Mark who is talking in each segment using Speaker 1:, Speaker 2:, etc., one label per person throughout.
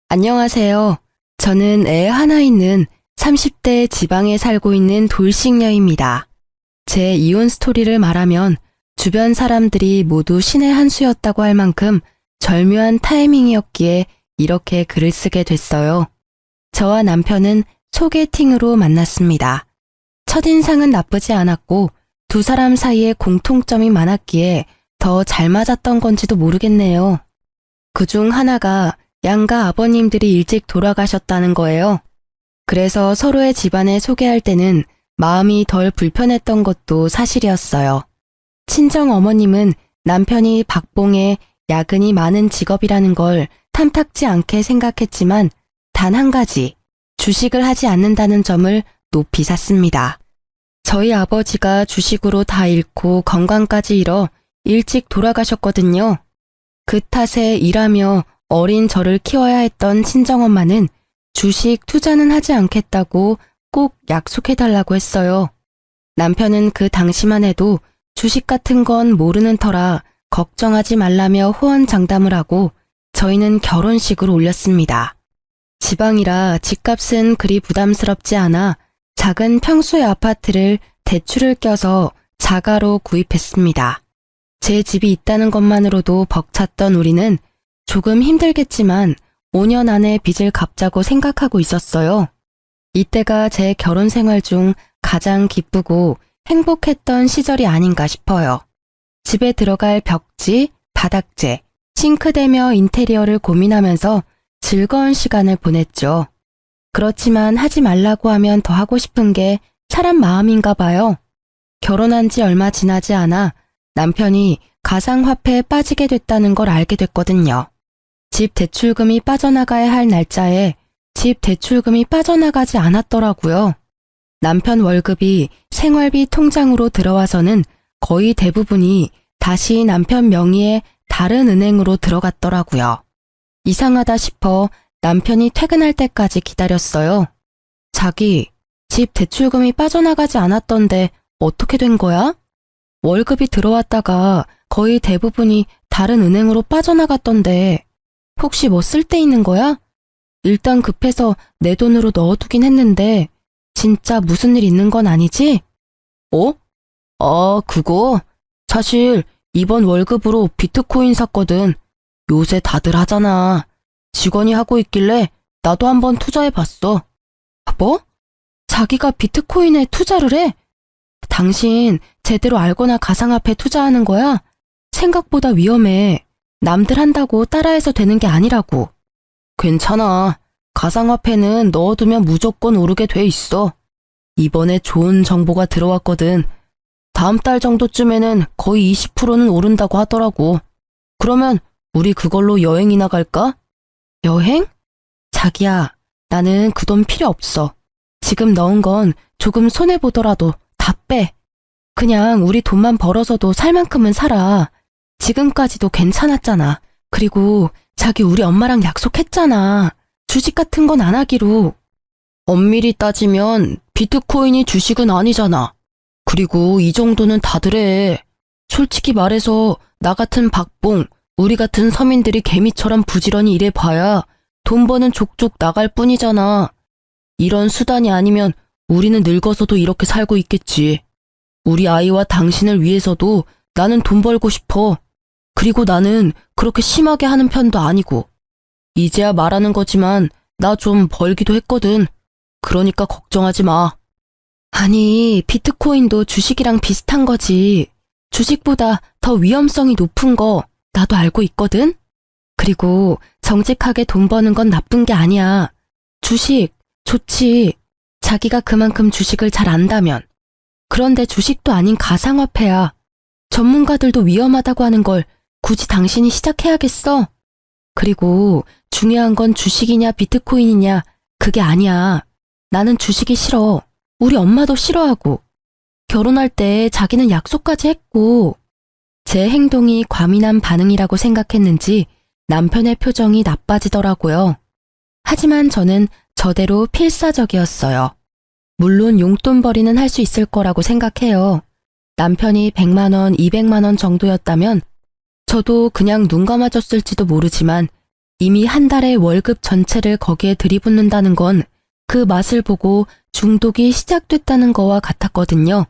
Speaker 1: 안녕하세요. 저는 애 하나 있는 30대 지방에 살고 있는 돌싱녀입니다. 제 이혼 스토리를 말하면 주변 사람들이 모두 신의 한 수였다고 할 만큼 절묘한 타이밍이었기에 이렇게 글을 쓰게 됐어요. 저와 남편은 소개팅으로 만났습니다. 첫인상은 나쁘지 않았고 두 사람 사이에 공통점이 많았기에 더 잘 맞았던 건지도 모르겠네요. 그중 하나가 양가 아버님들이 일찍 돌아가셨다는 거예요. 그래서 서로의 집안을 소개할 때는 마음이 덜 불편했던 것도 사실이었어요. 친정 어머님은 남편이 박봉에 야근이 많은 직업이라는 걸 탐탁지 않게 생각했지만 단 한 가지, 주식을 하지 않는다는 점을 높이 샀습니다. 저희 아버지가 주식으로 다 잃고 건강까지 잃어 일찍 돌아가셨거든요. 그 탓에 일하며 어린 저를 키워야 했던 친정엄마는 주식 투자는 하지 않겠다고 꼭 약속해달라고 했어요. 남편은 그 당시만 해도 주식 같은 건 모르는 터라 걱정하지 말라며 호언장담을 하고 저희는 결혼식을 올렸습니다. 지방이라 집값은 그리 부담스럽지 않아 작은 평수의 아파트를 대출을 껴서 자가로 구입했습니다. 제 집이 있다는 것만으로도 벅찼던 우리는 조금 힘들겠지만 5년 안에 빚을 갚자고 생각하고 있었어요. 이때가 제 결혼 생활 중 가장 기쁘고 행복했던 시절이 아닌가 싶어요. 집에 들어갈 벽지, 바닥재, 싱크대며 인테리어를 고민하면서 즐거운 시간을 보냈죠. 그렇지만 하지 말라고 하면 더 하고 싶은 게 사람 마음인가 봐요. 결혼한 지 얼마 지나지 않아 남편이 가상화폐에 빠지게 됐다는 걸 알게 됐거든요. 집 대출금이 빠져나가야 할 날짜에 집 대출금이 빠져나가지 않았더라고요. 남편 월급이 생활비 통장으로 들어와서는 거의 대부분이 다시 남편 명의의 다른 은행으로 들어갔더라고요. 이상하다 싶어 남편이 퇴근할 때까지 기다렸어요. 자기, 집 대출금이 빠져나가지 않았던데 어떻게 된 거야? 월급이 들어왔다가 거의 대부분이 다른 은행으로 빠져나갔던데 혹시 뭐 쓸 데 있는 거야? 일단 급해서 내 돈으로 넣어두긴 했는데 진짜 무슨 일 있는 건 아니지? 그거? 사실 이번 월급으로 비트코인 샀거든. 요새 다들 하잖아. 직원이 하고 있길래 나도 한번 투자해봤어. 뭐? 자기가 비트코인에 투자를 해? 당신 제대로 알거나 가상화폐 투자하는 거야? 생각보다 위험해. 남들 한다고 따라해서 되는 게 아니라고. 괜찮아. 가상화폐는 넣어두면 무조건 오르게 돼 있어. 이번에 좋은 정보가 들어왔거든. 다음 달 정도쯤에는 거의 20%는 오른다고 하더라고. 그러면 우리 그걸로 여행이나 갈까? 여행? 자기야, 나는 그 돈 필요 없어. 지금 넣은 건 조금 손해보더라도 다 빼. 그냥 우리 돈만 벌어서도 살 만큼은 살아. 지금까지도 괜찮았잖아. 그리고 자기 우리 엄마랑 약속했잖아. 주식 같은 건 안 하기로. 엄밀히 따지면 비트코인이 주식은 아니잖아. 그리고 이 정도는 다들 해. 솔직히 말해서 나 같은 박봉, 우리 같은 서민들이 개미처럼 부지런히 일해봐야 돈 버는 족족 나갈 뿐이잖아. 이런 수단이 아니면 우리는 늙어서도 이렇게 살고 있겠지. 우리 아이와 당신을 위해서도 나는 돈 벌고 싶어. 그리고 나는 그렇게 심하게 하는 편도 아니고. 이제야 말하는 거지만 나 좀 벌기도 했거든. 그러니까 걱정하지 마. 아니, 비트코인도 주식이랑 비슷한 거지. 주식보다 더 위험성이 높은 거 나도 알고 있거든. 그리고 정직하게 돈 버는 건 나쁜 게 아니야. 주식 좋지. 자기가 그만큼 주식을 잘 안다면. 그런데 주식도 아닌 가상화폐야. 전문가들도 위험하다고 하는 걸 굳이 당신이 시작해야겠어? 그리고 중요한 건 주식이냐 비트코인이냐 그게 아니야. 나는 주식이 싫어. 우리 엄마도 싫어하고. 결혼할 때 자기는 약속까지 했고. 제 행동이 과민한 반응이라고 생각했는지 남편의 표정이 나빠지더라고요. 하지만 저는 저대로 필사적이었어요. 물론 용돈벌이는 할 수 있을 거라고 생각해요. 남편이 100만 원, 200만 원 정도였다면 저도 그냥 눈 감아줬을지도 모르지만 이미 한 달의 월급 전체를 거기에 들이붓는다는 건 그 맛을 보고 중독이 시작됐다는 거와 같았거든요.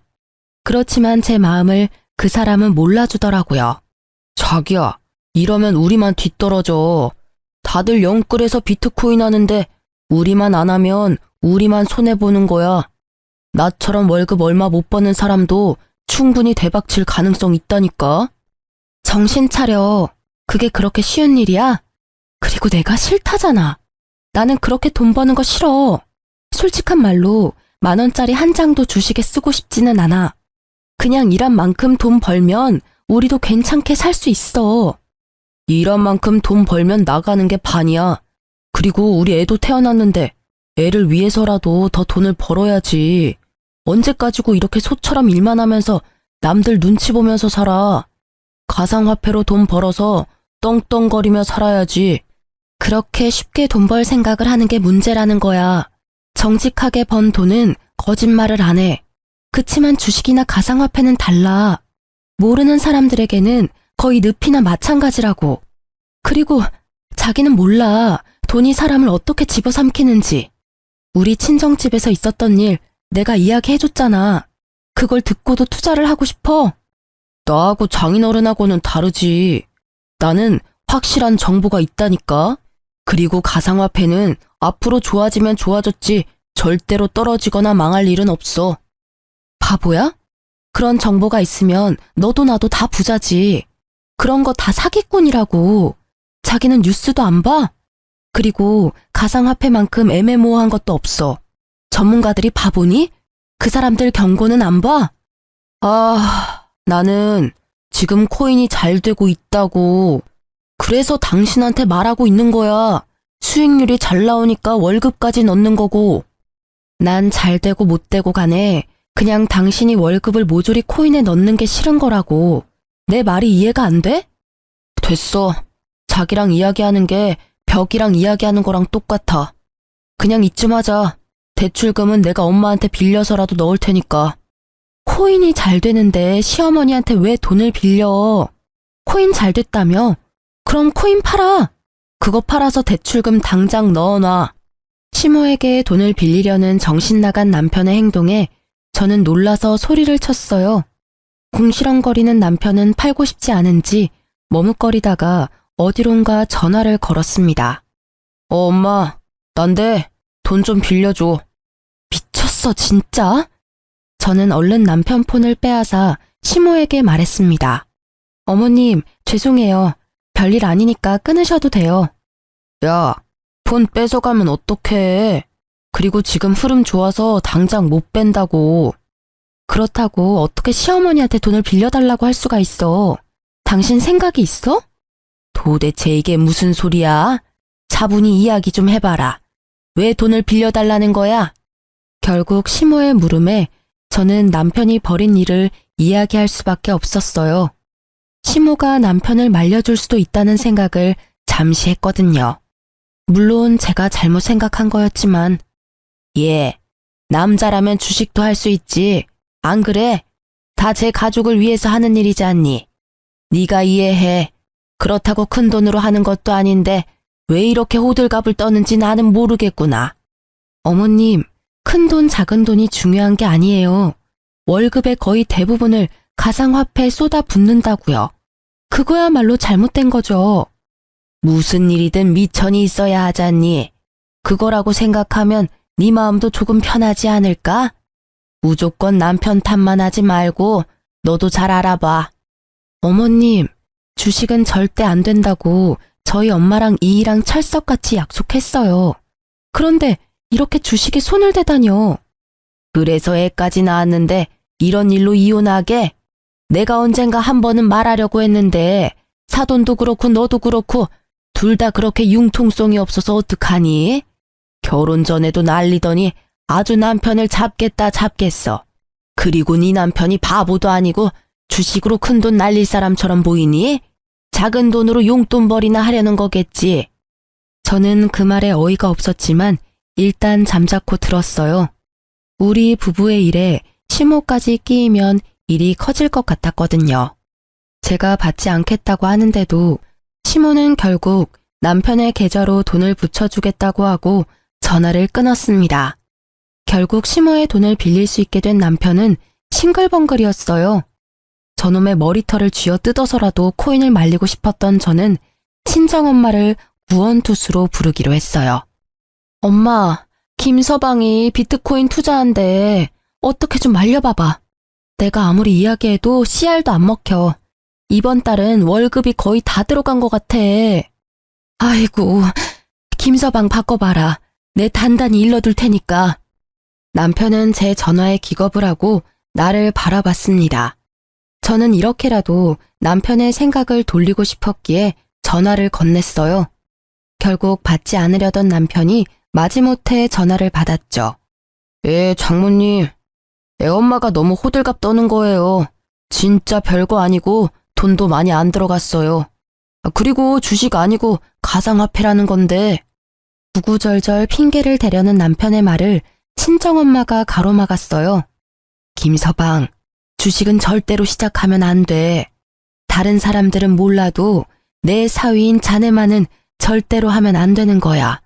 Speaker 1: 그렇지만 제 마음을 그 사람은 몰라주더라고요. 자기야, 이러면 우리만 뒤떨어져. 다들 영끌에서 비트코인 하는데 우리만 안 하면 우리만 손해보는 거야. 나처럼 월급 얼마 못 버는 사람도 충분히 대박칠 가능성 있다니까. 정신 차려. 그게 그렇게 쉬운 일이야? 그리고 내가 싫다잖아. 나는 그렇게 돈 버는 거 싫어. 솔직한 말로 10,000원짜리 한 장도 주식에 쓰고 싶지는 않아. 그냥 일한 만큼 돈 벌면 우리도 괜찮게 살 수 있어. 일한 만큼 돈 벌면 나가는 게 반이야. 그리고 우리 애도 태어났는데 애를 위해서라도 더 돈을 벌어야지. 언제까지고 이렇게 소처럼 일만 하면서 남들 눈치 보면서 살아. 가상화폐로 돈 벌어서 떵떵거리며 살아야지. 그렇게 쉽게 돈 벌 생각을 하는 게 문제라는 거야. 정직하게 번 돈은 거짓말을 안 해. 그치만 주식이나 가상화폐는 달라. 모르는 사람들에게는 거의 늪이나 마찬가지라고. 그리고 자기는 몰라. 돈이 사람을 어떻게 집어삼키는지. 우리 친정집에서 있었던 일 내가 이야기해줬잖아. 그걸 듣고도 투자를 하고 싶어? 나하고 장인어른하고는 다르지. 나는 확실한 정보가 있다니까. 그리고 가상화폐는 앞으로 좋아지면 좋아졌지 절대로 떨어지거나 망할 일은 없어. 바보야? 그런 정보가 있으면 너도 나도 다 부자지. 그런 거 다 사기꾼이라고. 자기는 뉴스도 안 봐? 그리고 가상화폐만큼 애매모호한 것도 없어. 전문가들이 바보니? 그 사람들 경고는 안 봐? 나는 지금 코인이 잘 되고 있다고. 그래서 당신한테 말하고 있는 거야. 수익률이 잘 나오니까 월급까지 넣는 거고. 난 잘 되고 못 되고 간에 그냥 당신이 월급을 모조리 코인에 넣는 게 싫은 거라고. 내 말이 이해가 안 돼? 됐어. 자기랑 이야기하는 게 벽이랑 이야기하는 거랑 똑같아. 그냥 이쯤 하자. 대출금은 내가 엄마한테 빌려서라도 넣을 테니까. 코인이 잘 되는데 시어머니한테 왜 돈을 빌려? 코인 잘 됐다며? 그럼 코인 팔아. 그거 팔아서 대출금 당장 넣어놔. 시모에게 돈을 빌리려는 정신나간 남편의 행동에 저는 놀라서 소리를 쳤어요. 궁시렁거리는 남편은 팔고 싶지 않은지 머뭇거리다가 어디론가 전화를 걸었습니다. 엄마, 난데 돈 좀 빌려줘. 미쳤어, 진짜? 저는 얼른 남편 폰을 빼앗아 시모에게 말했습니다. 어머님, 죄송해요. 별일 아니니까 끊으셔도 돼요. 야, 폰 뺏어가면 어떡해. 그리고 지금 흐름 좋아서 당장 못 뺀다고. 그렇다고 어떻게 시어머니한테 돈을 빌려달라고 할 수가 있어. 당신 생각이 있어? 도대체 이게 무슨 소리야? 차분히 이야기 좀 해봐라. 왜 돈을 빌려달라는 거야? 결국 시모의 물음에 저는 남편이 벌인 일을 이야기할 수밖에 없었어요. 시모가 남편을 말려줄 수도 있다는 생각을 잠시 했거든요. 물론 제가 잘못 생각한 거였지만, 예, 남자라면 주식도 할 수 있지. 안 그래? 다 제 가족을 위해서 하는 일이지 않니? 네가 이해해. 그렇다고 큰 돈으로 하는 것도 아닌데 왜 이렇게 호들갑을 떠는지 나는 모르겠구나. 어머님, 큰 돈 작은 돈이 중요한 게 아니에요. 월급의 거의 대부분을 가상화폐에 쏟아붓는다고요. 그거야말로 잘못된 거죠. 무슨 일이든 미천이 있어야 하잖니. 그거라고 생각하면 네 마음도 조금 편하지 않을까? 무조건 남편 탓만 하지 말고 너도 잘 알아봐. 어머님, 주식은 절대 안 된다고 저희 엄마랑 이이랑 찰떡같이 약속했어요. 그런데 이렇게 주식에 손을 대다뇨. 그래서 애까지 낳았는데 이런 일로 이혼하게? 내가 언젠가 한 번은 말하려고 했는데 사돈도 그렇고 너도 그렇고 둘 다 그렇게 융통성이 없어서 어떡하니? 결혼 전에도 난리더니 아주 남편을 잡겠다 잡겠어. 그리고 네 남편이 바보도 아니고 주식으로 큰 돈 날릴 사람처럼 보이니? 작은 돈으로 용돈벌이나 하려는 거겠지. 저는 그 말에 어이가 없었지만 일단 잠자코 들었어요. 우리 부부의 일에 시모까지 끼이면 일이 커질 것 같았거든요. 제가 받지 않겠다고 하는데도 시모는 결국 남편의 계좌로 돈을 붙여주겠다고 하고 전화를 끊었습니다. 결국 심호의 돈을 빌릴 수 있게 된 남편은 싱글벙글이었어요. 저놈의 머리털을 쥐어 뜯어서라도 코인을 말리고 싶었던 저는 친정엄마를 구원투수로 부르기로 했어요. 엄마, 김서방이 비트코인 투자한대. 어떻게 좀 말려봐봐. 내가 아무리 이야기해도 CR도 안 먹혀. 이번 달은 월급이 거의 다 들어간 것 같아. 아이고, 김서방 바꿔봐라. 내 단단히 일러둘 테니까. 남편은 제 전화에 기겁을 하고 나를 바라봤습니다. 저는 이렇게라도 남편의 생각을 돌리고 싶었기에 전화를 건넸어요. 결국 받지 않으려던 남편이 마지못해 전화를 받았죠. 예, 장모님. 애 엄마가 너무 호들갑 떠는 거예요. 진짜 별거 아니고 돈도 많이 안 들어갔어요. 그리고 주식 아니고 가상화폐라는 건데. 구구절절 핑계를 대려는 남편의 말을 친정엄마가 가로막았어요. 김서방, 주식은 절대로 시작하면 안 돼. 다른 사람들은 몰라도 내 사위인 자네만은 절대로 하면 안 되는 거야.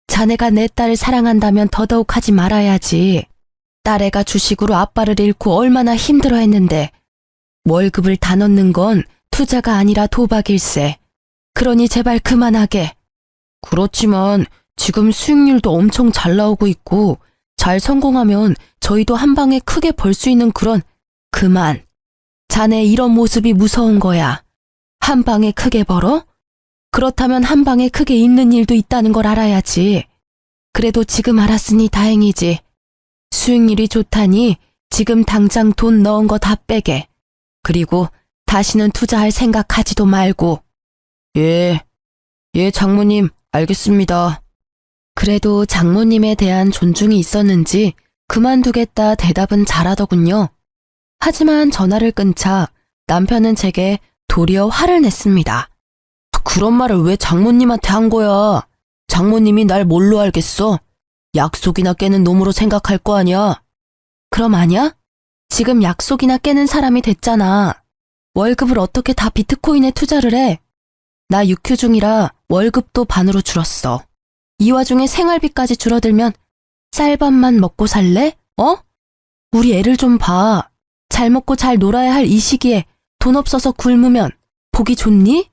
Speaker 1: 자네가 내 딸을 사랑한다면 더더욱 하지 말아야지. 딸애가 주식으로 아빠를 잃고 얼마나 힘들어했는데 월급을 다 넣는 건 투자가 아니라 도박일세. 그러니 제발 그만하게. 그렇지만 지금 수익률도 엄청 잘 나오고 있고 잘 성공하면 저희도 한 방에 크게 벌 수 있는 그런. 그만. 자네 이런 모습이 무서운 거야. 한 방에 크게 벌어? 그렇다면 한 방에 크게 잃는 일도 있다는 걸 알아야지. 그래도 지금 알았으니 다행이지. 수익률이 좋다니 지금 당장 돈 넣은 거 다 빼게. 그리고 다시는 투자할 생각하지도 말고. 예, 장모님, 알겠습니다. 그래도 장모님에 대한 존중이 있었는지 그만두겠다 대답은 잘하더군요. 하지만 전화를 끊자 남편은 제게 도리어 화를 냈습니다. 그런 말을 왜 장모님한테 한 거야? 장모님이 날 뭘로 알겠어? 약속이나 깨는 놈으로 생각할 거 아니야? 그럼 아냐? 지금 약속이나 깨는 사람이 됐잖아. 월급을 어떻게 다 비트코인에 투자를 해? 나 육휴 중이라 월급도 반으로 줄었어. 이 와중에 생활비까지 줄어들면 쌀밥만 먹고 살래? 어? 우리 애를 좀 봐. 잘 먹고 잘 놀아야 할 이 시기에 돈 없어서 굶으면 보기 좋니?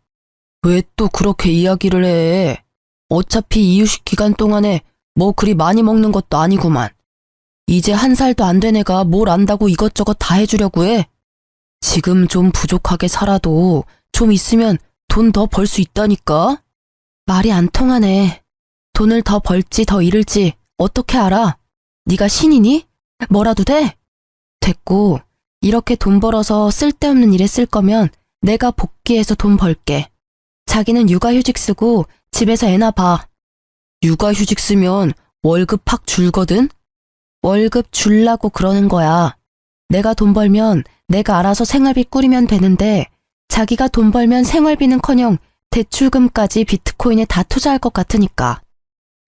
Speaker 1: 왜 또 그렇게 이야기를 해? 어차피 이유식 기간 동안에 뭐 그리 많이 먹는 것도 아니구만. 이제 1살도 안 된 애가 뭘 안다고 이것저것 다 해주려고 해? 지금 좀 부족하게 살아도 좀 있으면 돈 더 벌 수 있다니까? 말이 안 통하네. 돈을 더 벌지 더 잃을지 어떻게 알아? 네가 신이니? 뭐라도 돼? 됐고, 이렇게 돈 벌어서 쓸데없는 일에 쓸 거면 내가 복귀해서 돈 벌게. 자기는 육아휴직 쓰고 집에서 애나 봐. 육아휴직 쓰면 월급 팍 줄거든? 월급 줄라고 그러는 거야. 내가 돈 벌면 내가 알아서 생활비 꾸리면 되는데 자기가 돈 벌면 생활비는커녕 대출금까지 비트코인에 다 투자할 것 같으니까.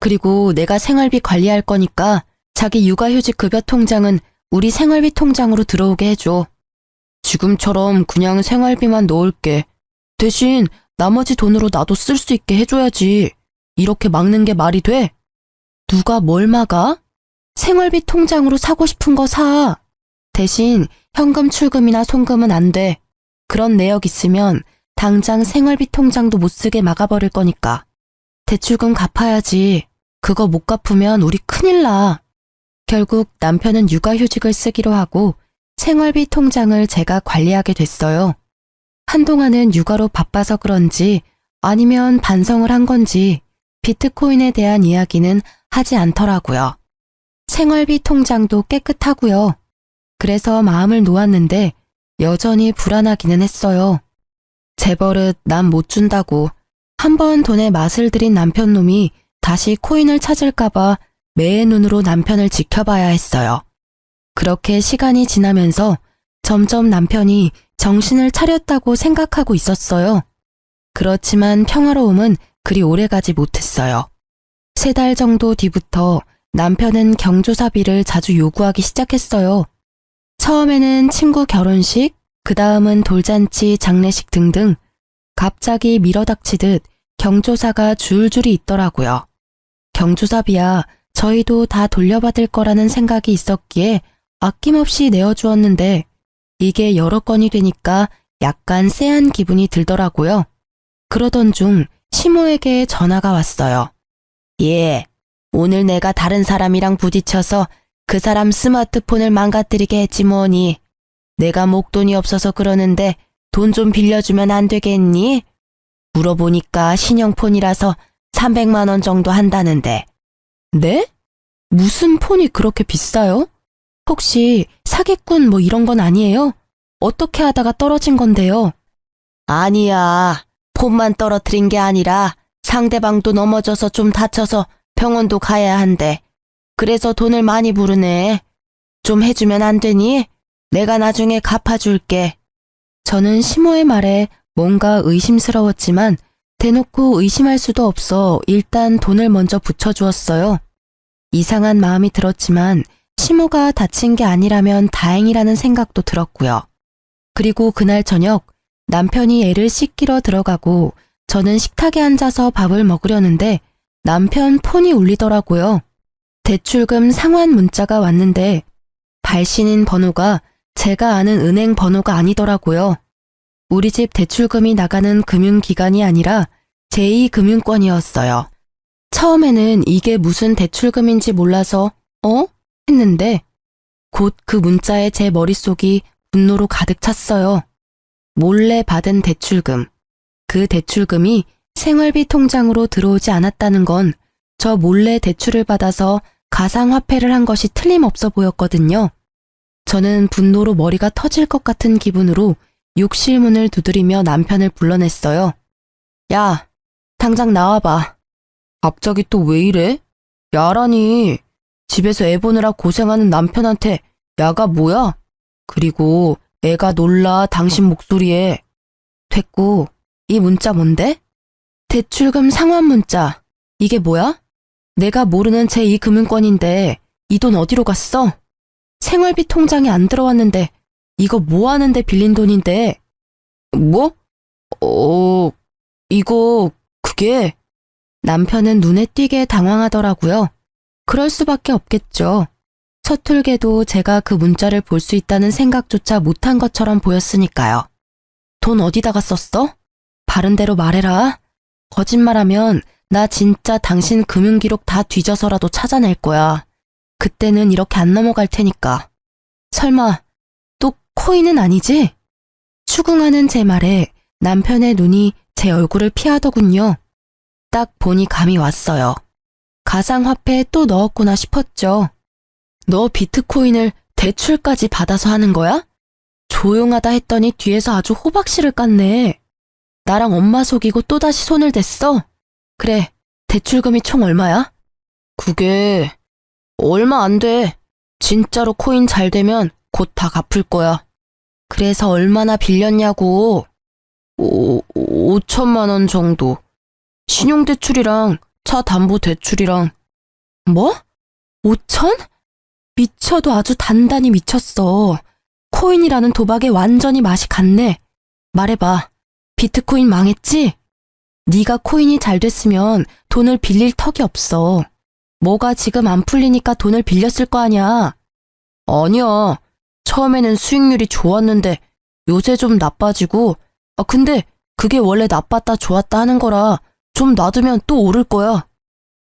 Speaker 1: 그리고 내가 생활비 관리할 거니까 자기 육아휴직 급여 통장은 우리 생활비 통장으로 들어오게 해줘. 지금처럼 그냥 생활비만 넣을게. 대신 나머지 돈으로 나도 쓸 수 있게 해줘야지. 이렇게 막는 게 말이 돼? 누가 뭘 막아? 생활비 통장으로 사고 싶은 거 사. 대신 현금 출금이나 송금은 안 돼. 그런 내역 있으면 당장 생활비 통장도 못 쓰게 막아버릴 거니까. 대출금 갚아야지. 그거 못 갚으면 우리 큰일 나. 결국 남편은 육아휴직을 쓰기로 하고 생활비 통장을 제가 관리하게 됐어요. 한동안은 육아로 바빠서 그런지 아니면 반성을 한 건지 비트코인에 대한 이야기는 하지 않더라고요. 생활비 통장도 깨끗하고요. 그래서 마음을 놓았는데 여전히 불안하기는 했어요. 제 버릇 남 못 준다고 한번 돈에 맛을 들인 남편 놈이 다시 코인을 찾을까봐 매의 눈으로 남편을 지켜봐야 했어요. 그렇게 시간이 지나면서 점점 남편이 정신을 차렸다고 생각하고 있었어요. 그렇지만 평화로움은 그리 오래가지 못했어요. 3달 정도 뒤부터 남편은 경조사비를 자주 요구하기 시작했어요. 처음에는 친구 결혼식, 그 다음은 돌잔치, 장례식 등등 갑자기 밀어닥치듯 경조사가 줄줄이 있더라고요. 경조사비야 저희도 다 돌려받을 거라는 생각이 있었기에 아낌없이 내어주었는데 이게 여러 건이 되니까 약간 쎄한 기분이 들더라고요. 그러던 중 시모에게 전화가 왔어요. 예, 오늘 내가 다른 사람이랑 부딪혀서 그 사람 스마트폰을 망가뜨리게 했지 뭐니. 내가 목돈이 없어서 그러는데 돈 좀 빌려주면 안 되겠니? 물어보니까 신형폰이라서 300만 원 정도 한다는데. 네? 무슨 폰이 그렇게 비싸요? 혹시 사기꾼 뭐 이런 건 아니에요? 어떻게 하다가 떨어진 건데요? 아니야. 폰만 떨어뜨린 게 아니라 상대방도 넘어져서 좀 다쳐서 병원도 가야 한대. 그래서 돈을 많이 부르네. 좀 해주면 안 되니? 내가 나중에 갚아줄게. 저는 시모의 말에 뭔가 의심스러웠지만 대놓고 의심할 수도 없어 일단 돈을 먼저 붙여주었어요. 이상한 마음이 들었지만 시모가 다친 게 아니라면 다행이라는 생각도 들었고요. 그리고 그날 저녁 남편이 애를 씻기러 들어가고 저는 식탁에 앉아서 밥을 먹으려는데 남편 폰이 울리더라고요. 대출금 상환 문자가 왔는데 발신인 번호가 제가 아는 은행 번호가 아니더라고요. 우리 집 대출금이 나가는 금융기관이 아니라 제2금융권이었어요. 처음에는 이게 무슨 대출금인지 몰라서 했는데 곧 그 문자에 제 머릿속이 분노로 가득 찼어요. 몰래 받은 대출금. 그 대출금이 생활비 통장으로 들어오지 않았다는 건 저 몰래 대출을 받아서 가상화폐를 한 것이 틀림없어 보였거든요. 저는 분노로 머리가 터질 것 같은 기분으로 욕실 문을 두드리며 남편을 불러냈어요. 야, 당장 나와봐. 갑자기 또 왜 이래? 야라니. 집에서 애 보느라 고생하는 남편한테 야가 뭐야? 그리고 애가 놀라 당신 목소리에. 됐고, 이 문자 뭔데? 대출금 상환 문자. 이게 뭐야? 내가 모르는 제2금융권인데 이 돈 어디로 갔어? 생활비 통장에 안 들어왔는데 이거 뭐 하는데 빌린 돈인데? 뭐? 이거 그게... 남편은 눈에 띄게 당황하더라고요. 그럴 수밖에 없겠죠. 서툴게도 제가 그 문자를 볼 수 있다는 생각조차 못한 것처럼 보였으니까요. 돈 어디다가 썼어? 바른 대로 말해라. 거짓말하면 나 진짜 당신 금융기록 다 뒤져서라도 찾아낼 거야. 그때는 이렇게 안 넘어갈 테니까. 설마 또 코인은 아니지? 추궁하는 제 말에 남편의 눈이 제 얼굴을 피하더군요. 딱 보니 감이 왔어요. 가상화폐에 또 넣었구나 싶었죠. 너 비트코인을 대출까지 받아서 하는 거야? 조용하다 했더니 뒤에서 아주 호박씨를 깠네. 나랑 엄마 속이고 또다시 손을 댔어? 그래, 대출금이 총 얼마야? 그게 얼마 안 돼. 진짜로 코인 잘 되면 곧 다 갚을 거야. 그래서 얼마나 빌렸냐고. 5천만 원 정도. 신용대출이랑 차 담보 대출이랑. 뭐? 5천? 미쳐도 아주 단단히 미쳤어. 코인이라는 도박에 완전히 맛이 갔네. 말해봐. 비트코인 망했지? 네가 코인이 잘 됐으면 돈을 빌릴 턱이 없어. 뭐가 지금 안 풀리니까 돈을 빌렸을 거 아니야. 아니야. 처음에는 수익률이 좋았는데 요새 좀 나빠지고. 근데 그게 원래 나빴다 좋았다 하는 거라 좀 놔두면 또 오를 거야.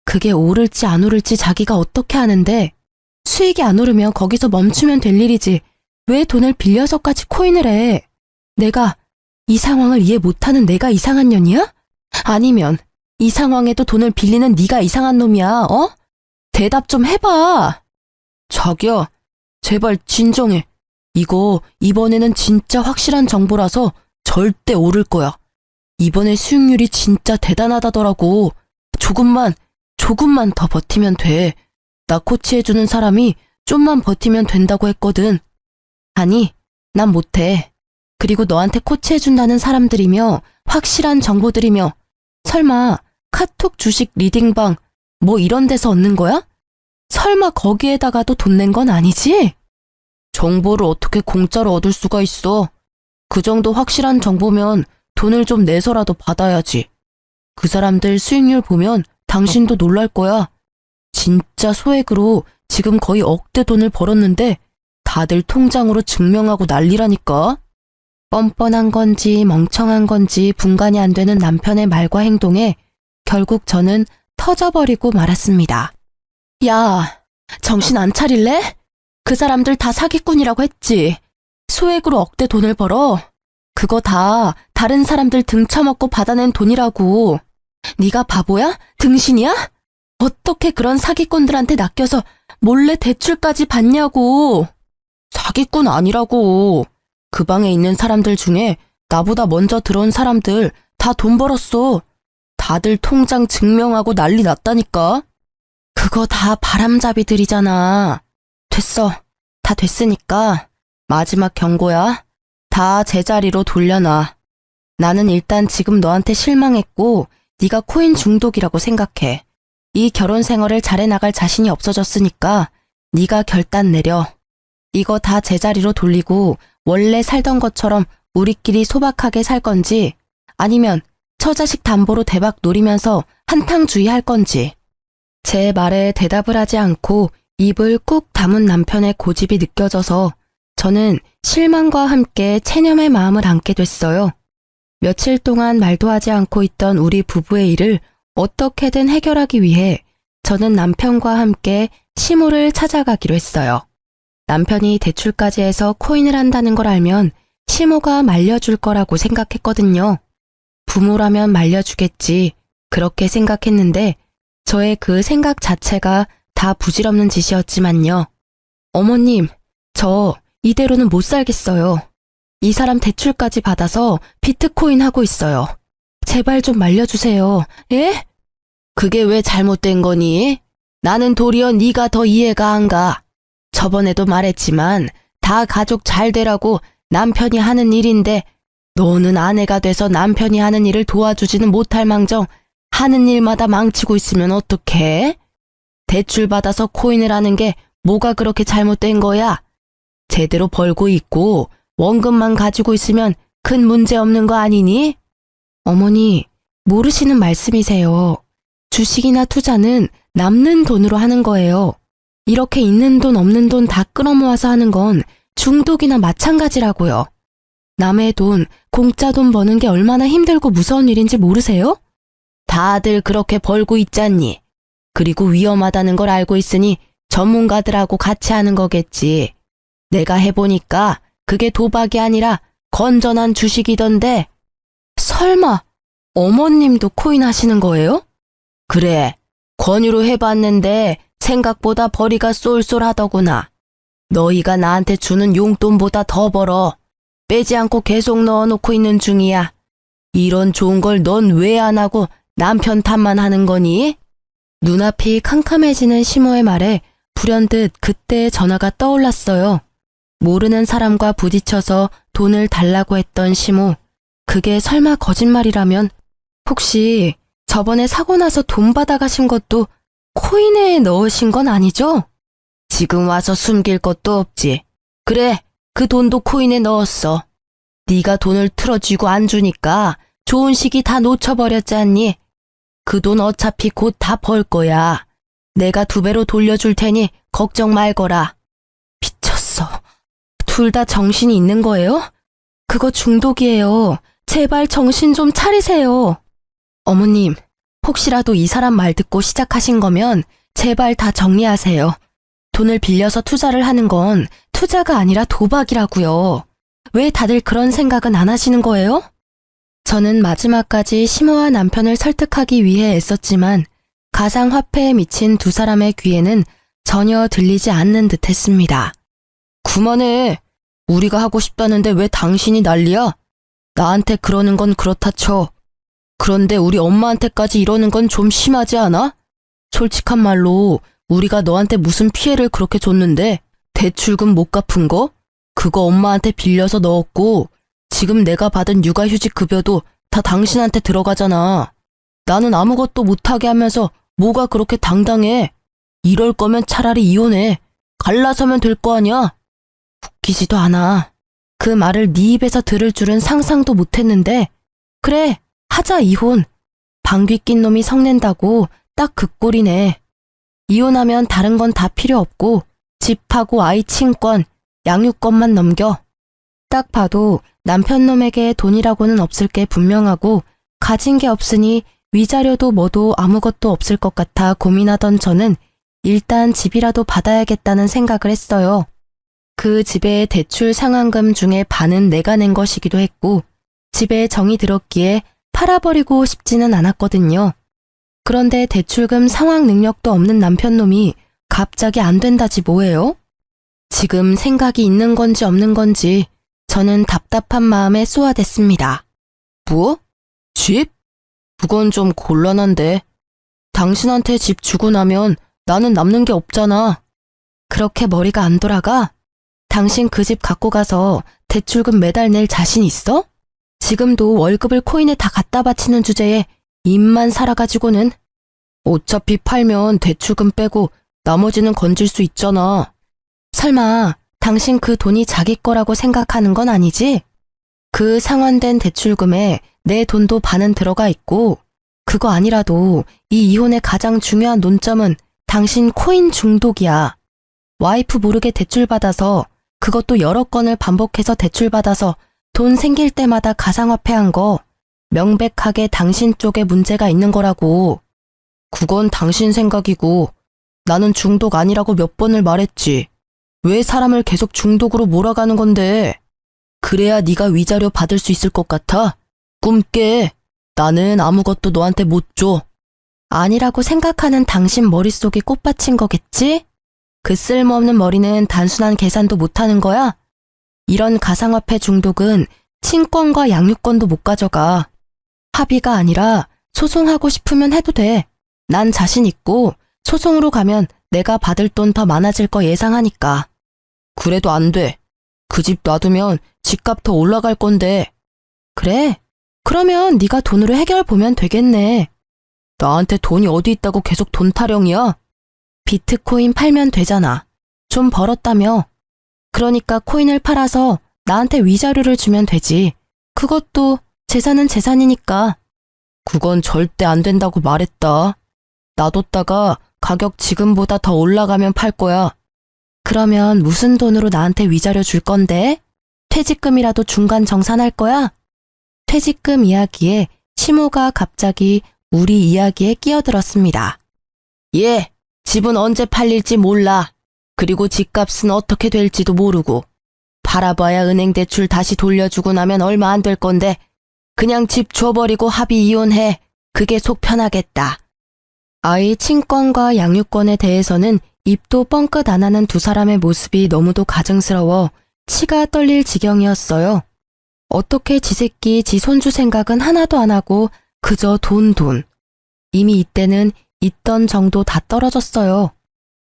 Speaker 1: 그게 오를지 안 오를지 자기가 어떻게 아는데. 수익이 안 오르면 거기서 멈추면 될 일이지. 왜 돈을 빌려서까지 코인을 해? 내가 이 상황을 이해 못하는 내가 이상한 년이야? 아니면 이 상황에도 돈을 빌리는 네가 이상한 놈이야, 대답 좀 해봐. 자기야, 제발 진정해. 이거 이번에는 진짜 확실한 정보라서 절대 오를 거야. 이번에 수익률이 진짜 대단하다더라고. 조금만 더 버티면 돼. 나 코치해주는 사람이 좀만 버티면 된다고 했거든. 아니, 난 못해. 그리고 너한테 코치해준다는 사람들이며 확실한 정보들이며 설마 카톡 주식 리딩방 뭐 이런 데서 얻는 거야? 설마 거기에다가도 돈 낸 건 아니지? 정보를 어떻게 공짜로 얻을 수가 있어. 그 정도 확실한 정보면 돈을 좀 내서라도 받아야지. 그 사람들 수익률 보면 당신도 놀랄 거야. 진짜 소액으로 지금 거의 억대 돈을 벌었는데 다들 통장으로 증명하고 난리라니까. 뻔뻔한 건지 멍청한 건지 분간이 안 되는 남편의 말과 행동에 결국 저는 터져버리고 말았습니다. 야, 정신 안 차릴래? 그 사람들 다 사기꾼이라고 했지. 소액으로 억대 돈을 벌어. 그거 다 다른 사람들 등쳐먹고 받아낸 돈이라고. 네가 바보야? 등신이야? 어떻게 그런 사기꾼들한테 낚여서 몰래 대출까지 받냐고. 사기꾼 아니라고. 그 방에 있는 사람들 중에 나보다 먼저 들어온 사람들 다 돈 벌었어. 다들 통장 증명하고 난리 났다니까. 그거 다 바람잡이들이잖아. 됐어. 다 됐으니까 마지막 경고야. 다 제자리로 돌려놔. 나는 일단 지금 너한테 실망했고 네가 코인 중독이라고 생각해. 이 결혼 생활을 잘해나갈 자신이 없어졌으니까 네가 결단 내려. 이거 다 제자리로 돌리고 원래 살던 것처럼 우리끼리 소박하게 살 건지 아니면 처자식 담보로 대박 노리면서 한탕주의 할 건지. 제 말에 대답을 하지 않고 입을 꾹 다문 남편의 고집이 느껴져서 저는 실망과 함께 체념의 마음을 안게 됐어요. 며칠 동안 말도 하지 않고 있던 우리 부부의 일을 어떻게든 해결하기 위해 저는 남편과 함께 시모를 찾아가기로 했어요. 남편이 대출까지 해서 코인을 한다는 걸 알면 시모가 말려줄 거라고 생각했거든요. 부모라면 말려주겠지. 그렇게 생각했는데 저의 그 생각 자체가 다 부질없는 짓이었지만요. 어머님, 저 이대로는 못 살겠어요. 이 사람 대출까지 받아서 비트코인 하고 있어요. 제발 좀 말려주세요. 예? 그게 왜 잘못된 거니? 나는 도리어 네가 더 이해가 안 가. 저번에도 말했지만 다 가족 잘 되라고 남편이 하는 일인데 너는 아내가 돼서 남편이 하는 일을 도와주지는 못할 망정 하는 일마다 망치고 있으면 어떡해? 대출 받아서 코인을 하는 게 뭐가 그렇게 잘못된 거야? 제대로 벌고 있고 원금만 가지고 있으면 큰 문제 없는 거 아니니? 어머니, 모르시는 말씀이세요. 주식이나 투자는 남는 돈으로 하는 거예요. 이렇게 있는 돈 없는 돈 다 끌어모아서 하는 건 중독이나 마찬가지라고요. 남의 돈, 공짜 돈 버는 게 얼마나 힘들고 무서운 일인지 모르세요? 다들 그렇게 벌고 있잖니. 그리고 위험하다는 걸 알고 있으니 전문가들하고 같이 하는 거겠지. 내가 해보니까 그게 도박이 아니라 건전한 주식이던데. 설마 어머님도 코인 하시는 거예요? 그래, 권유로 해봤는데 생각보다 벌이가 쏠쏠하더구나. 너희가 나한테 주는 용돈보다 더 벌어. 빼지 않고 계속 넣어놓고 있는 중이야. 이런 좋은 걸 넌 왜 안 하고 남편 탓만 하는 거니? 눈앞이 캄캄해지는 시모의 말에 불현듯 그때의 전화가 떠올랐어요. 모르는 사람과 부딪혀서 돈을 달라고 했던 시모. 그게 설마 거짓말이라면 혹시 저번에 사고 나서 돈 받아가신 것도 코인에 넣으신 건 아니죠? 지금 와서 숨길 것도 없지. 그래, 그 돈도 코인에 넣었어. 네가 돈을 틀어쥐고 안 주니까 좋은 시기 다 놓쳐버렸지 않니? 그 돈 어차피 곧 다 벌 거야. 내가 2배로 돌려줄 테니 걱정 말거라. 미쳤어. 둘 다 정신이 있는 거예요? 그거 중독이에요. 제발 정신 좀 차리세요. 어머님, 혹시라도 이 사람 말 듣고 시작하신 거면 제발 다 정리하세요. 돈을 빌려서 투자를 하는 건 투자가 아니라 도박이라고요. 왜 다들 그런 생각은 안 하시는 거예요? 저는 마지막까지 시모와 남편을 설득하기 위해 애썼지만 가상화폐에 미친 두 사람의 귀에는 전혀 들리지 않는 듯 했습니다. 그만해. 우리가 하고 싶다는데 왜 당신이 난리야? 나한테 그러는 건 그렇다 쳐. 그런데 우리 엄마한테까지 이러는 건 좀 심하지 않아? 솔직한 말로 우리가 너한테 무슨 피해를 그렇게 줬는데 대출금 못 갚은 거? 그거 엄마한테 빌려서 넣었고 지금 내가 받은 육아휴직 급여도 다 당신한테 들어가잖아. 나는 아무것도 못하게 하면서 뭐가 그렇게 당당해. 이럴 거면 차라리 이혼해. 갈라서면 될 거 아니야. 웃기지도 않아. 그 말을 네 입에서 들을 줄은 상상도 못했는데 그래, 하자 이혼. 방귀 낀 놈이 성낸다고 딱 그 꼴이네. 이혼하면 다른 건 다 필요 없고 집하고 아이 친권, 양육권만 넘겨. 딱 봐도 남편 놈에게 돈이라고는 없을 게 분명하고 가진 게 없으니 위자료도 뭐도 아무것도 없을 것 같아 고민하던 저는 일단 집이라도 받아야겠다는 생각을 했어요. 그 집의 대출 상환금 중에 반은 내가 낸 것이기도 했고 집에 정이 들었기에 팔아버리고 싶지는 않았거든요. 그런데 대출금 상환 능력도 없는 남편 놈이 갑자기 안 된다지 뭐예요? 지금 생각이 있는 건지 없는 건지 저는 답답한 마음에 쏘아댔습니다. 뭐? 집? 그건 좀 곤란한데. 당신한테 집 주고 나면 나는 남는 게 없잖아. 그렇게 머리가 안 돌아가? 당신 그 집 갖고 가서 대출금 매달 낼 자신 있어? 지금도 월급을 코인에 다 갖다 바치는 주제에 입만 살아가지고는. 어차피 팔면 대출금 빼고 나머지는 건질 수 있잖아. 설마 당신 그 돈이 자기 거라고 생각하는 건 아니지? 그 상환된 대출금에 내 돈도 반은 들어가 있고 그거 아니라도 이 이혼의 가장 중요한 논점은 당신 코인 중독이야. 와이프 모르게 대출받아서 그것도 여러 건을 반복해서 대출받아서 돈 생길 때마다 가상화폐한 거 명백하게 당신 쪽에 문제가 있는 거라고. 그건 당신 생각이고 나는 중독 아니라고 몇 번을 말했지. 왜 사람을 계속 중독으로 몰아가는 건데? 그래야 네가 위자료 받을 수 있을 것 같아? 꿈 깨. 나는 아무것도 너한테 못 줘. 아니라고 생각하는 당신 머릿속이 꽃받친 거겠지? 그 쓸모없는 머리는 단순한 계산도 못하는 거야? 이런 가상화폐 중독은 친권과 양육권도 못 가져가. 합의가 아니라 소송하고 싶으면 해도 돼. 난 자신 있고 소송으로 가면 내가 받을 돈 더 많아질 거 예상하니까. 그래도 안 돼. 그 집 놔두면 집값 더 올라갈 건데. 그래? 그러면 네가 돈으로 해결 보면 되겠네. 나한테 돈이 어디 있다고 계속 돈 타령이야? 비트코인 팔면 되잖아. 좀 벌었다며. 그러니까 코인을 팔아서 나한테 위자료를 주면 되지. 그것도 재산은 재산이니까. 그건 절대 안 된다고 말했다. 놔뒀다가 가격 지금보다 더 올라가면 팔 거야. 그러면 무슨 돈으로 나한테 위자료 줄 건데? 퇴직금이라도 중간 정산할 거야? 퇴직금 이야기에 시모가 갑자기 우리 이야기에 끼어들었습니다. 예, 집은 언제 팔릴지 몰라. 그리고 집값은 어떻게 될지도 모르고. 팔아봐야 은행 대출 다시 돌려주고 나면 얼마 안 될 건데 그냥 집 줘버리고 합의 이혼해. 그게 속 편하겠다. 아이 친권과 양육권에 대해서는 입도 뻥끗 안 하는 두 사람의 모습이 너무도 가증스러워 치가 떨릴 지경이었어요. 어떻게 지 새끼 지 손주 생각은 하나도 안 하고 그저 돈. 이미 이때는 있던 정도 다 떨어졌어요.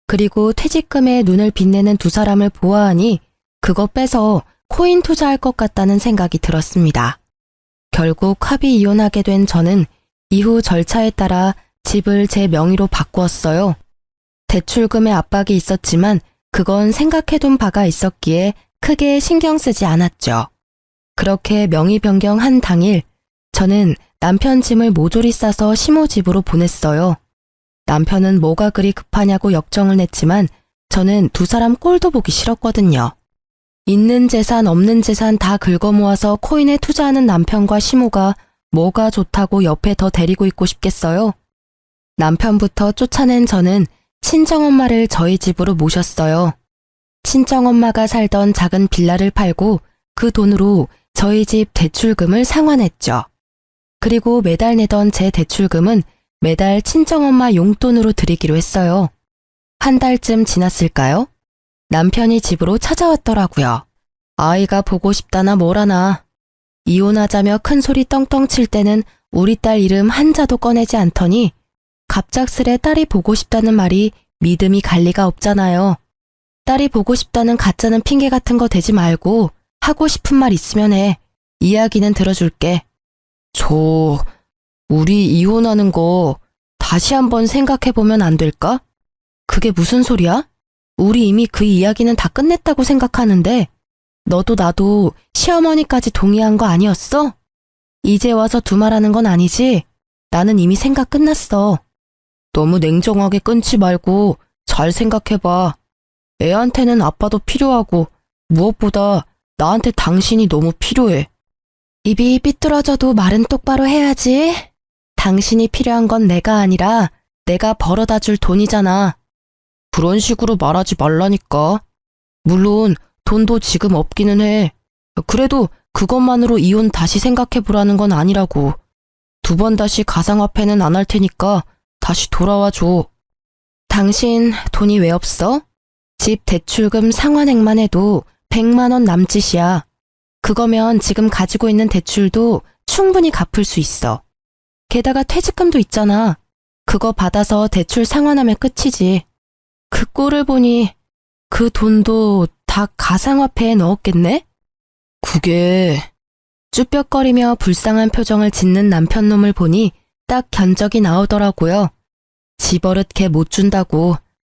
Speaker 1: 그리고 퇴직금에 눈을 빛내는 두 사람을 보아하니 그거 빼서 코인 투자할 것 같다는 생각이 들었습니다. 결국 합의 이혼하게 된 저는 이후 절차에 따라 집을 제 명의로 바꾸었어요. 대출금의 압박이 있었지만 그건 생각해둔 바가 있었기에 크게 신경 쓰지 않았죠. 그렇게 명의 변경한 당일 저는 남편 짐을 모조리 싸서 시모 집으로 보냈어요. 남편은 뭐가 그리 급하냐고 역정을 냈지만 저는 두 사람 꼴도 보기 싫었거든요. 있는 재산 없는 재산 다 긁어 모아서 코인에 투자하는 남편과 시모가 뭐가 좋다고 옆에 더 데리고 있고 싶겠어요? 남편부터 쫓아낸 저는 친정엄마를 저희 집으로 모셨어요. 친정엄마가 살던 작은 빌라를 팔고 그 돈으로 저희 집 대출금을 상환했죠. 그리고 매달 내던 제 대출금은 매달 친정엄마 용돈으로 드리기로 했어요. 한 달쯤 지났을까요? 남편이 집으로 찾아왔더라고요. 아이가 보고 싶다나 뭐라나. 이혼하자며 큰 소리 떵떵 칠 때는 우리 딸 이름 한자도 꺼내지 않더니 갑작스레 딸이 보고 싶다는 말이 믿음이 갈 리가 없잖아요. 딸이 보고 싶다는 가짜는 핑계 같은 거 대지 말고 하고 싶은 말 있으면 해. 이야기는 들어줄게. 우리 이혼하는 거 다시 한번 생각해보면 안 될까? 그게 무슨 소리야? 우리 이미 그 이야기는 다 끝냈다고 생각하는데 너도 나도 시어머니까지 동의한 거 아니었어? 이제 와서 두말하는 건 아니지? 나는 이미 생각 끝났어. 너무 냉정하게 끊지 말고 잘 생각해봐. 애한테는 아빠도 필요하고 무엇보다 나한테 당신이 너무 필요해. 입이 삐뚤어져도 말은 똑바로 해야지. 당신이 필요한 건 내가 아니라 내가 벌어다 줄 돈이잖아. 그런 식으로 말하지 말라니까. 물론 돈도 지금 없기는 해. 그래도 그것만으로 이혼 다시 생각해보라는 건 아니라고. 2번 다시 가상화폐는 안 할 테니까 다시 돌아와 줘. 당신 돈이 왜 없어? 집 대출금 상환액만 해도 100만 원 남짓이야. 그거면 지금 가지고 있는 대출도 충분히 갚을 수 있어. 게다가 퇴직금도 있잖아. 그거 받아서 대출 상환하면 끝이지. 그 꼴을 보니 그 돈도 다 가상화폐에 넣었겠네? 그게... 쭈뼛거리며 불쌍한 표정을 짓는 남편놈을 보니 딱 견적이 나오더라고요. 집어릇게 못 준다고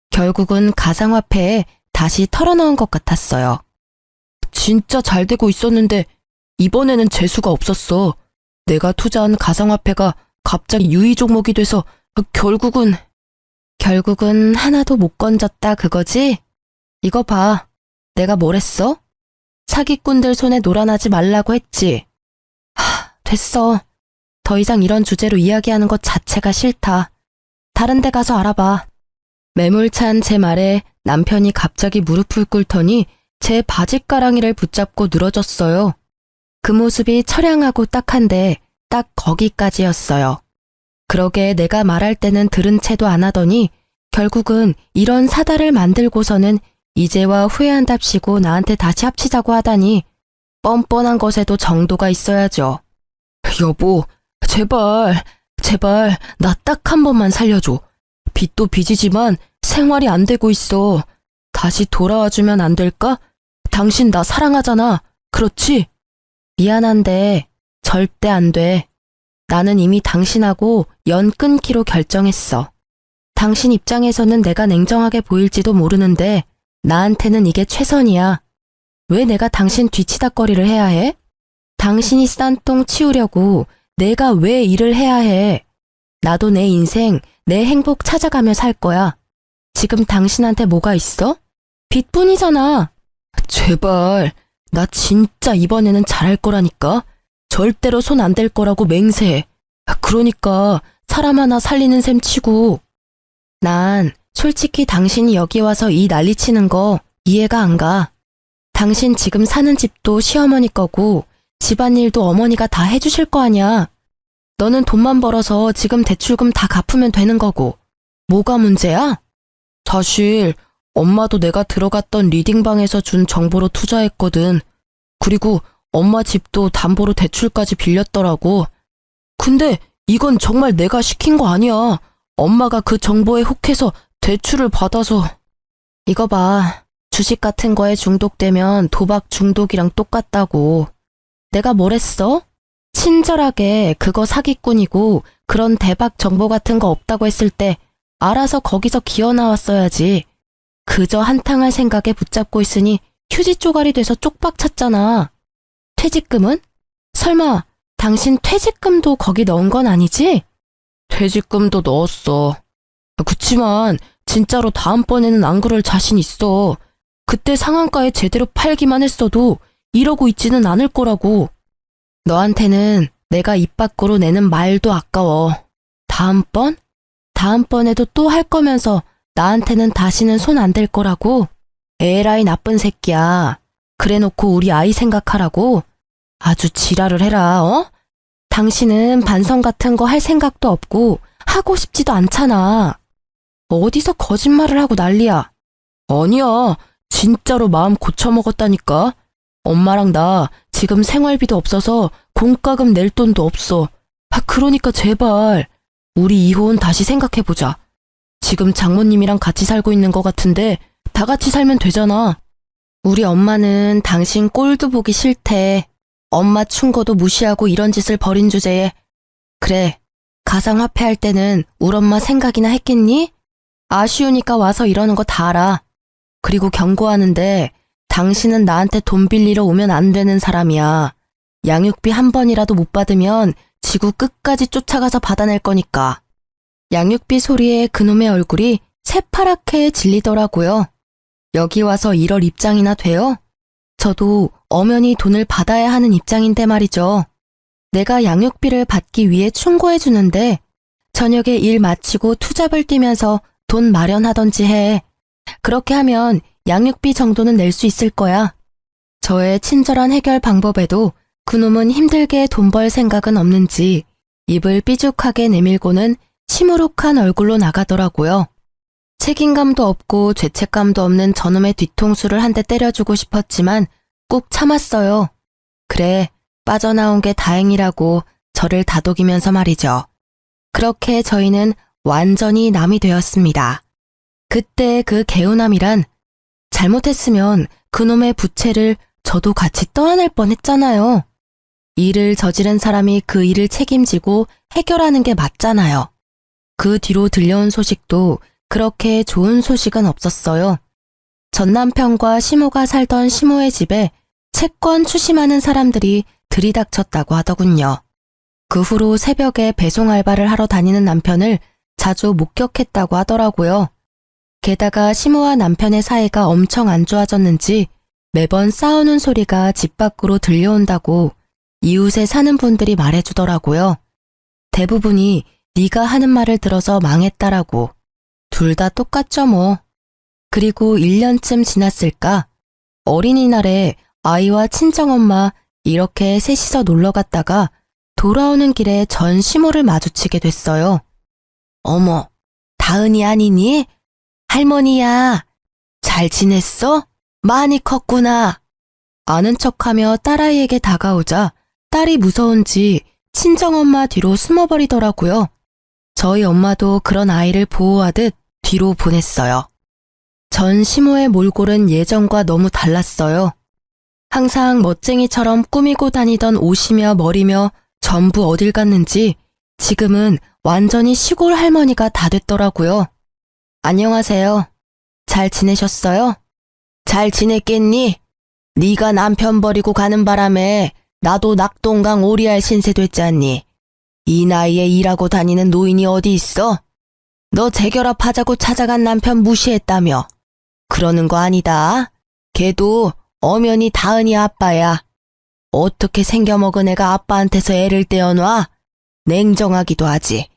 Speaker 1: 결국은 가상화폐에 다시 털어넣은 것 같았어요. 진짜 잘 되고 있었는데 이번에는 재수가 없었어. 내가 투자한 가상화폐가 갑자기 유의 종목이 돼서 결국은 하나도 못 건졌다 그거지? 이거 봐. 내가 뭘 했어? 사기꾼들 손에 놀아나지 말라고 했지. 됐어. 더 이상 이런 주제로 이야기하는 것 자체가 싫다. 다른 데 가서 알아봐. 매몰찬 제 말에 남편이 갑자기 무릎을 꿇더니 제 바짓가랑이를 붙잡고 늘어졌어요. 그 모습이 처량하고 딱한데 딱 거기까지였어요. 그러게 내가 말할 때는 들은 채도 안 하더니 결국은 이런 사달을 만들고서는 이제와 후회한답시고 나한테 다시 합치자고 하다니 뻔뻔한 것에도 정도가 있어야죠. 여보, 제발 나 딱 한 번만 살려줘. 빚도 빚이지만 생활이 안 되고 있어. 다시 돌아와주면 안 될까? 당신 나 사랑하잖아. 그렇지? 미안한데 절대 안 돼. 나는 이미 당신하고 연 끊기로 결정했어. 당신 입장에서는 내가 냉정하게 보일지도 모르는데 나한테는 이게 최선이야. 왜 내가 당신 뒤치다꺼리를 해야 해? 당신이 싼 똥 치우려고 내가 왜 일을 해야 해? 나도 내 인생, 내 행복 찾아가며 살 거야. 지금 당신한테 뭐가 있어? 빚뿐이잖아. 제발, 나 진짜 이번에는 잘할 거라니까. 절대로 손 안 댈 거라고 맹세해. 그러니까 사람 하나 살리는 셈 치고. 난 솔직히 당신이 여기 와서 이 난리치는 거 이해가 안 가. 당신 지금 사는 집도 시어머니 거고 집안일도 어머니가 다 해주실 거 아니야. 너는 돈만 벌어서 지금 대출금 다 갚으면 되는 거고. 뭐가 문제야? 사실 엄마도 내가 들어갔던 리딩방에서 준 정보로 투자했거든. 그리고 엄마 집도 담보로 대출까지 빌렸더라고. 근데 이건 정말 내가 시킨 거 아니야. 엄마가 그 정보에 혹해서 대출을 받아서. 이거 봐. 주식 같은 거에 중독되면 도박 중독이랑 똑같다고. 내가 뭘 했어? 친절하게 그거 사기꾼이고 그런 대박 정보 같은 거 없다고 했을 때 알아서 거기서 기어 나왔어야지. 그저 한탕할 생각에 붙잡고 있으니 휴지 쪼가리 돼서 쪽박 찼잖아. 퇴직금은? 설마 당신 퇴직금도 거기 넣은 건 아니지? 퇴직금도 넣었어. 그치만 진짜로 다음번에는 안 그럴 자신 있어. 그때 상한가에 제대로 팔기만 했어도 이러고 있지는 않을 거라고. 너한테는 내가 입 밖으로 내는 말도 아까워. 다음번? 다음번에도 또 할 거면서 나한테는 다시는 손 안 댈 거라고? 에라이 나쁜 새끼야. 그래놓고 우리 아이 생각하라고? 아주 지랄을 해라, 어? 당신은 반성 같은 거 할 생각도 없고 하고 싶지도 않잖아. 어디서 거짓말을 하고 난리야. 아니야. 진짜로 마음 고쳐먹었다니까. 엄마랑 나 지금 생활비도 없어서 공과금 낼 돈도 없어. 그러니까 제발 우리 이혼 다시 생각해보자. 지금 장모님이랑 같이 살고 있는 것 같은데 다 같이 살면 되잖아. 우리 엄마는 당신 꼴도 보기 싫대. 엄마 충고도 무시하고 이런 짓을 벌인 주제에. 그래, 가상화폐 할 때는 우리 엄마 생각이나 했겠니? 아쉬우니까 와서 이러는 거 다 알아. 그리고 경고하는데 당신은 나한테 돈 빌리러 오면 안 되는 사람이야. 양육비 한 번이라도 못 받으면 지구 끝까지 쫓아가서 받아낼 거니까. 양육비 소리에 그놈의 얼굴이 새파랗게 질리더라고요. 여기 와서 이럴 입장이나 돼요? 저도 엄연히 돈을 받아야 하는 입장인데 말이죠. 내가 양육비를 받기 위해 충고해 주는데 저녁에 일 마치고 투잡을 뛰면서 돈 마련하던지 해. 그렇게 하면 양육비 정도는 낼 수 있을 거야. 저의 친절한 해결 방법에도 그놈은 힘들게 돈 벌 생각은 없는지 입을 삐죽하게 내밀고는 시무룩한 얼굴로 나가더라고요. 책임감도 없고 죄책감도 없는 저놈의 뒤통수를 한 대 때려주고 싶었지만 꾹 참았어요. 그래, 빠져나온 게 다행이라고 저를 다독이면서 말이죠. 그렇게 저희는 완전히 남이 되었습니다. 그때 그 개운함이란 잘못했으면 그놈의 부채를 저도 같이 떠안을 뻔했잖아요. 일을 저지른 사람이 그 일을 책임지고 해결하는 게 맞잖아요. 그 뒤로 들려온 소식도 그렇게 좋은 소식은 없었어요. 전 남편과 시모가 살던 시모의 집에 채권 추심하는 사람들이 들이닥쳤다고 하더군요. 그 후로 새벽에 배송 알바를 하러 다니는 남편을 자주 목격했다고 하더라고요. 게다가 시모와 남편의 사이가 엄청 안 좋아졌는지 매번 싸우는 소리가 집 밖으로 들려온다고 이웃에 사는 분들이 말해주더라고요. 대부분이 네가 하는 말을 들어서 망했다라고. 둘 다 똑같죠 뭐. 그리고 1년쯤 지났을까? 어린이날에 아이와 친정엄마 이렇게 셋이서 놀러 갔다가 돌아오는 길에 전 시모를 마주치게 됐어요. 어머, 다은이 아니니? 할머니야. 잘 지냈어? 많이 컸구나. 아는 척하며 딸아이에게 다가오자 딸이 무서운지 친정엄마 뒤로 숨어버리더라고요. 저희 엄마도 그런 아이를 보호하듯 뒤로 보냈어요. 전 시모의 몰골은 예전과 너무 달랐어요. 항상 멋쟁이처럼 꾸미고 다니던 옷이며 머리며 전부 어딜 갔는지 지금은 완전히 시골 할머니가 다 됐더라고요. 안녕하세요. 잘 지내셨어요? 잘 지냈겠니? 네가 남편 버리고 가는 바람에 나도 낙동강 오리알 신세 됐잖니. 이 나이에 일하고 다니는 노인이 어디 있어? 너 재결합하자고 찾아간 남편 무시했다며. 그러는 거 아니다. 걔도 엄연히 다은이 아빠야. 어떻게 생겨먹은 애가 아빠한테서 애를 떼어놔? 냉정하기도 하지.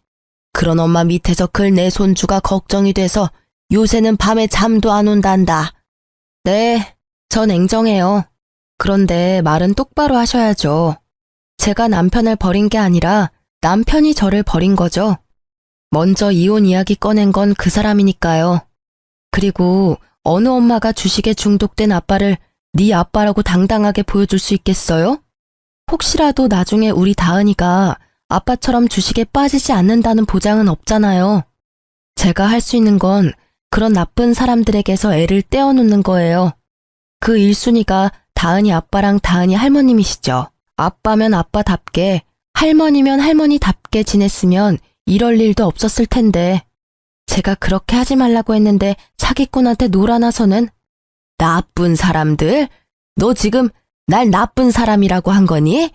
Speaker 1: 그런 엄마 밑에서 클 내 손주가 걱정이 돼서 요새는 밤에 잠도 안 온단다. 네, 저 냉정해요. 그런데 말은 똑바로 하셔야죠. 제가 남편을 버린 게 아니라 남편이 저를 버린 거죠. 먼저 이혼 이야기 꺼낸 건 그 사람이니까요. 그리고 어느 엄마가 주식에 중독된 아빠를 네 아빠라고 당당하게 보여줄 수 있겠어요? 혹시라도 나중에 우리 다은이가 아빠처럼 주식에 빠지지 않는다는 보장은 없잖아요. 제가 할 수 있는 건 그런 나쁜 사람들에게서 애를 떼어놓는 거예요. 그 1순위가 다은이 아빠랑 다은이 할머님이시죠. 아빠면 아빠답게, 할머니면 할머니답게 지냈으면 이럴 일도 없었을 텐데 제가 그렇게 하지 말라고 했는데 사기꾼한테 놀아나서는 나쁜 사람들? 너 지금 날 나쁜 사람이라고 한 거니?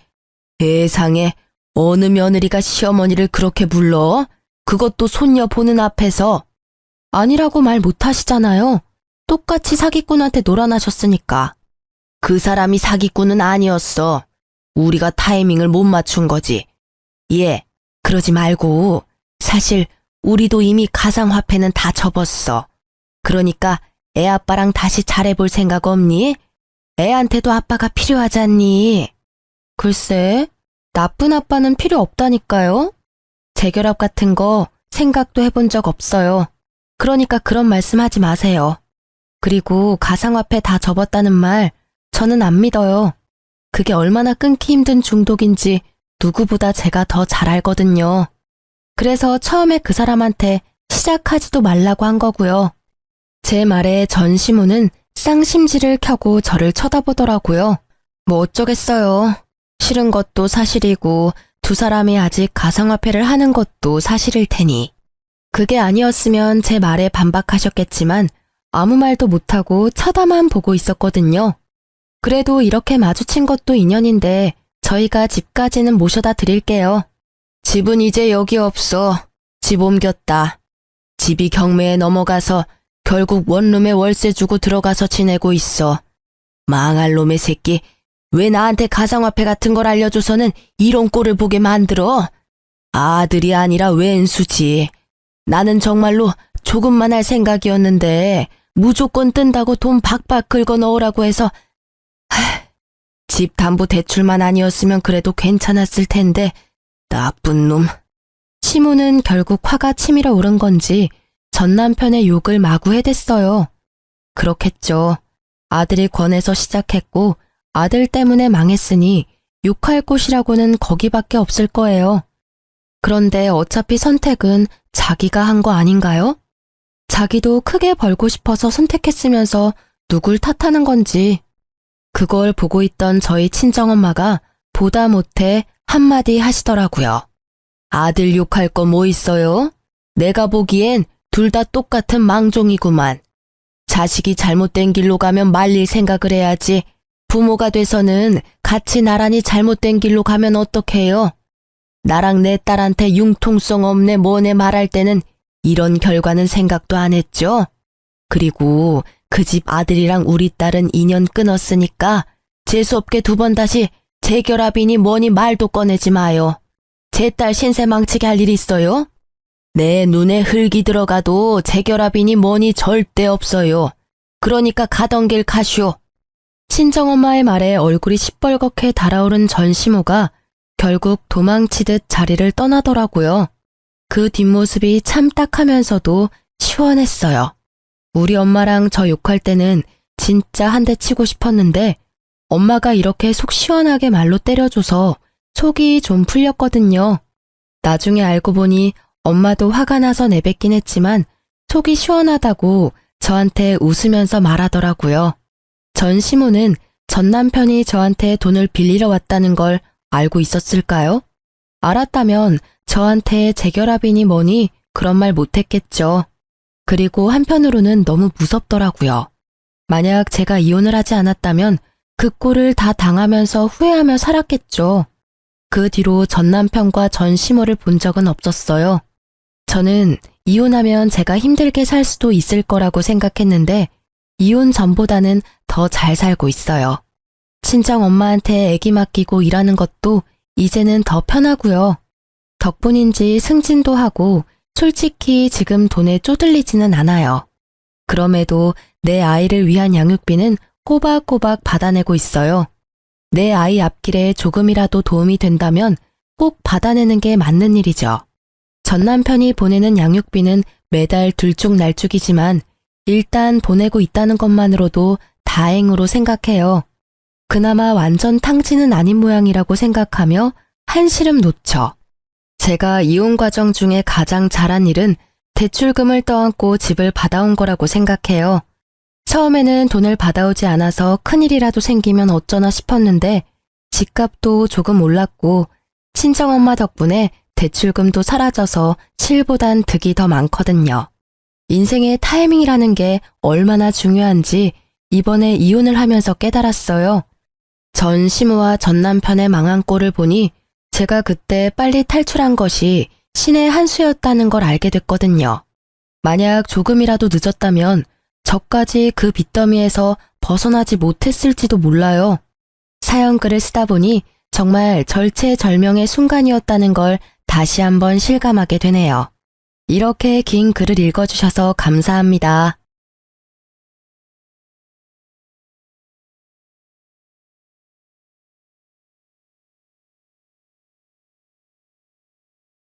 Speaker 1: 세상에 어느 며느리가 시어머니를 그렇게 불러? 그것도 손녀 보는 앞에서. 아니라고 말 못하시잖아요. 똑같이 사기꾼한테 놀아나셨으니까. 그 사람이 사기꾼은 아니었어. 우리가 타이밍을 못 맞춘 거지. 예, 그러지 말고 사실 우리도 이미 가상화폐는 다 접었어. 그러니까 애 아빠랑 다시 잘해볼 생각 없니? 애한테도 아빠가 필요하잖니. 글쎄, 나쁜 아빠는 필요 없다니까요. 재결합 같은 거 생각도 해본 적 없어요. 그러니까 그런 말씀하지 마세요. 그리고 가상화폐 다 접었다는 말 저는 안 믿어요. 그게 얼마나 끊기 힘든 중독인지 누구보다 제가 더 잘 알거든요. 그래서 처음에 그 사람한테 시작하지도 말라고 한 거고요. 제 말에 전 시모는 쌍심지를 켜고 저를 쳐다보더라고요. 뭐 어쩌겠어요. 싫은 것도 사실이고 두 사람이 아직 가상화폐를 하는 것도 사실일 테니. 그게 아니었으면 제 말에 반박하셨겠지만 아무 말도 못하고 쳐다만 보고 있었거든요. 그래도 이렇게 마주친 것도 인연인데 저희가 집까지는 모셔다 드릴게요. 집은 이제 여기 없어. 집 옮겼다. 집이 경매에 넘어가서 결국 원룸에 월세 주고 들어가서 지내고 있어. 망할 놈의 새끼. 왜 나한테 가상화폐 같은 걸 알려줘서는 이런 꼴을 보게 만들어? 아들이 아니라 왼수지. 나는 정말로 조금만 할 생각이었는데 무조건 뜬다고 돈 박박 긁어 넣으라고 해서 집 담보 대출만 아니었으면 그래도 괜찮았을 텐데 나쁜 놈. 시모는 결국 화가 치밀어 오른 건지 전 남편의 욕을 마구 해댔어요. 그렇겠죠. 아들이 권해서 시작했고 아들 때문에 망했으니 욕할 곳이라고는 거기밖에 없을 거예요. 그런데 어차피 선택은 자기가 한 거 아닌가요? 자기도 크게 벌고 싶어서 선택했으면서 누굴 탓하는 건지. 그걸 보고 있던 저희 친정엄마가 보다 못해 한마디 하시더라고요. 아들 욕할 거 뭐 있어요? 내가 보기엔 둘 다 똑같은 망종이구만. 자식이 잘못된 길로 가면 말릴 생각을 해야지. 부모가 돼서는 같이 나란히 잘못된 길로 가면 어떡해요? 나랑 내 딸한테 융통성 없네 뭐네 말할 때는 이런 결과는 생각도 안 했죠? 그리고 그 집 아들이랑 우리 딸은 인연 끊었으니까 재수없게 두 번 다시 재결합이니 뭐니 말도 꺼내지 마요. 제 딸 신세 망치게 할 일 있어요? 내 눈에 흙이 들어가도 재결합이니 뭐니 절대 없어요. 그러니까 가던 길 가시오. 친정엄마의 말에 얼굴이 시뻘겋게 달아오른 전시모가 결국 도망치듯 자리를 떠나더라고요. 그 뒷모습이 참 딱하면서도 시원했어요. 우리 엄마랑 저 욕할 때는 진짜 한 대 치고 싶었는데 엄마가 이렇게 속 시원하게 말로 때려줘서 속이 좀 풀렸거든요. 나중에 알고 보니 엄마도 화가 나서 내뱉긴 했지만 속이 시원하다고 저한테 웃으면서 말하더라고요. 전시모는 전 남편이 저한테 돈을 빌리러 왔다는 걸 알고 있었을까요? 알았다면 저한테 재결합이니 뭐니 그런 말 못했겠죠. 그리고 한편으로는 너무 무섭더라고요. 만약 제가 이혼을 하지 않았다면 그 꼴을 다 당하면서 후회하며 살았겠죠. 그 뒤로 전 남편과 전 시모를 본 적은 없었어요. 저는 이혼하면 제가 힘들게 살 수도 있을 거라고 생각했는데 이혼 전보다는 더 잘 살고 있어요. 친정 엄마한테 애기 맡기고 일하는 것도 이제는 더 편하고요. 덕분인지 승진도 하고 솔직히 지금 돈에 쪼들리지는 않아요. 그럼에도 내 아이를 위한 양육비는 꼬박꼬박 받아내고 있어요. 내 아이 앞길에 조금이라도 도움이 된다면 꼭 받아내는 게 맞는 일이죠. 전 남편이 보내는 양육비는 매달 들쭉날쭉이지만 일단 보내고 있다는 것만으로도 다행으로 생각해요. 그나마 완전 탕진은 아닌 모양이라고 생각하며 한시름 놓죠. 제가 이혼 과정 중에 가장 잘한 일은 대출금을 떠안고 집을 받아온 거라고 생각해요. 처음에는 돈을 받아오지 않아서 큰일이라도 생기면 어쩌나 싶었는데 집값도 조금 올랐고 친정엄마 덕분에 대출금도 사라져서 실보단 득이 더 많거든요. 인생의 타이밍이라는 게 얼마나 중요한지 이번에 이혼을 하면서 깨달았어요. 전 시모와 전 남편의 망한 꼴을 보니 제가 그때 빨리 탈출한 것이 신의 한 수였다는 걸 알게 됐거든요. 만약 조금이라도 늦었다면 저까지 그 빚더미에서 벗어나지 못했을지도 몰라요. 사연글을 쓰다 보니 정말 절체절명의 순간이었다는 걸 다시 한번 실감하게 되네요. 이렇게 긴 글을 읽어주셔서 감사합니다.